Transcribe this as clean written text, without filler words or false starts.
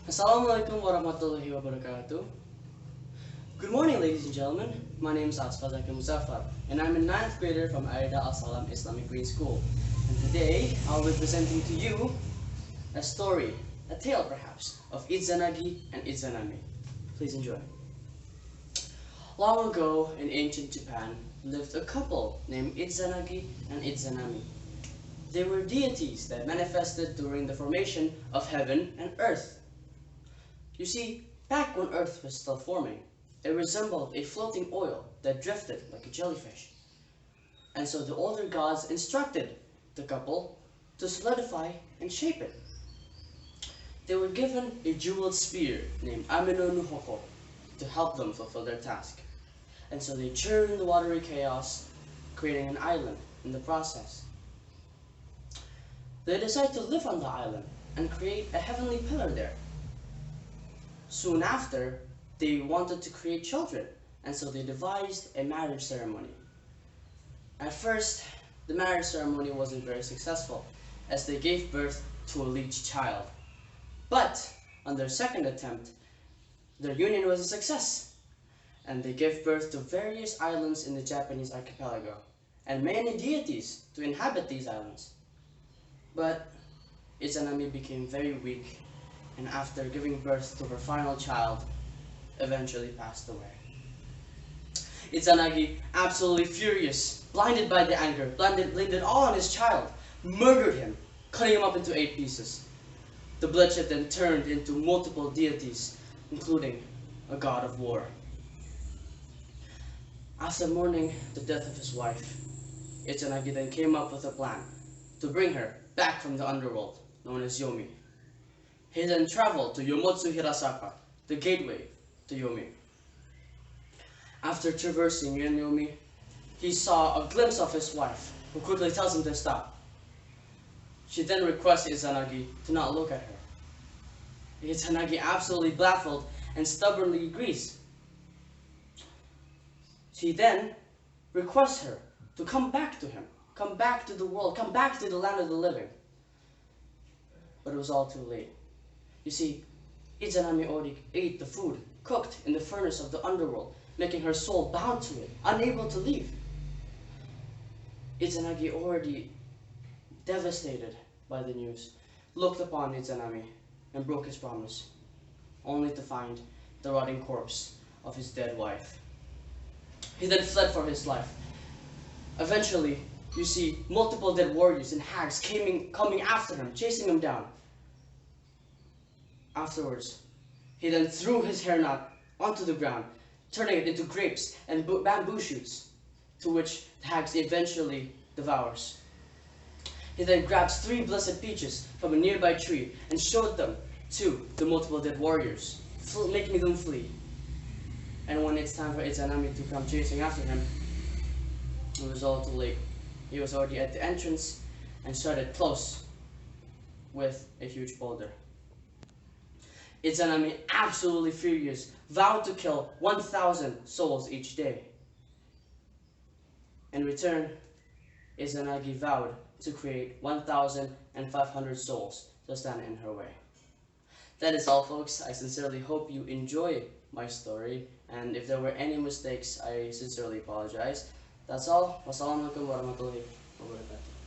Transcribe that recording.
Assalamualaikum warahmatullahi wabarakatuh. Good morning, ladies and gentlemen. My name is Azfa Muzhaffar, and I'm a 9th grader from Ar-Ridha Islamic Green School. And today, I'll be presenting to you a story, a tale perhaps, of Izanagi and Izanami. Please enjoy. Long ago, in ancient Japan, lived a couple named Izanagi and Izanami. They were deities that manifested during the formation of heaven and earth. You see, back when earth was still forming, it resembled a floating oil that drifted like a jellyfish. And so the older gods instructed the couple to solidify and shape it. They were given a jeweled spear named Amino Nuhoko to help them fulfill their task. And so they churned the watery chaos, creating an island in the process. They decided to live on the island and create a heavenly pillar there. Soon after, they wanted to create children, and so they devised a marriage ceremony. At first, the marriage ceremony wasn't very successful, as they gave birth to a leech child. But on their second attempt, their union was a success, and they gave birth to various islands in the Japanese archipelago, and many deities to inhabit these islands. But Izanami became very weak, and after giving birth to her final child, eventually passed away. Izanagi, absolutely furious, blinded by the anger, blamed it all on his child, murdered him, cutting him up into 8 pieces. The bloodshed then turned into multiple deities, including a god of war. After mourning the death of his wife, Izanagi then came up with a plan to bring her back from the underworld, known as Yomi. He then traveled to Yomotsu Hirasaka, the gateway to Yomi. After traversing Yomi, he saw a glimpse of his wife, who quickly tells him to stop. She then requests Izanagi to not look at her. Izanagi, absolutely baffled and stubbornly agrees. She then requests her to come back to him, come back to the world, come back to the land of the living. But it was all too late. You see, Izanami already ate the food cooked in the furnace of the underworld, making her soul bound to it, unable to leave. Izanagi, already devastated by the news, looked upon Izanami and broke his promise, only to find the rotting corpse of his dead wife. He then fled for his life. Eventually, you see multiple dead warriors and hags coming after him, chasing him down. Afterwards, he then threw his hairnet onto the ground, turning it into grapes and bamboo shoots, to which the hags eventually devours. He then grabs 3 blessed peaches from a nearby tree and showed them to the multiple dead warriors, making them flee. And when it's time for Izanami to come chasing after him, it was all too late. He was already at the entrance and started close with a huge boulder. Izanami, absolutely furious, vowed to kill 1,000 souls each day. In return, Izanagi vowed to create 1,500 souls to stand in her way. That is all, folks. I sincerely hope you enjoy my story, and if there were any mistakes, I sincerely apologize. That's all. Wassalamualaikum warahmatullahi wabarakatuh.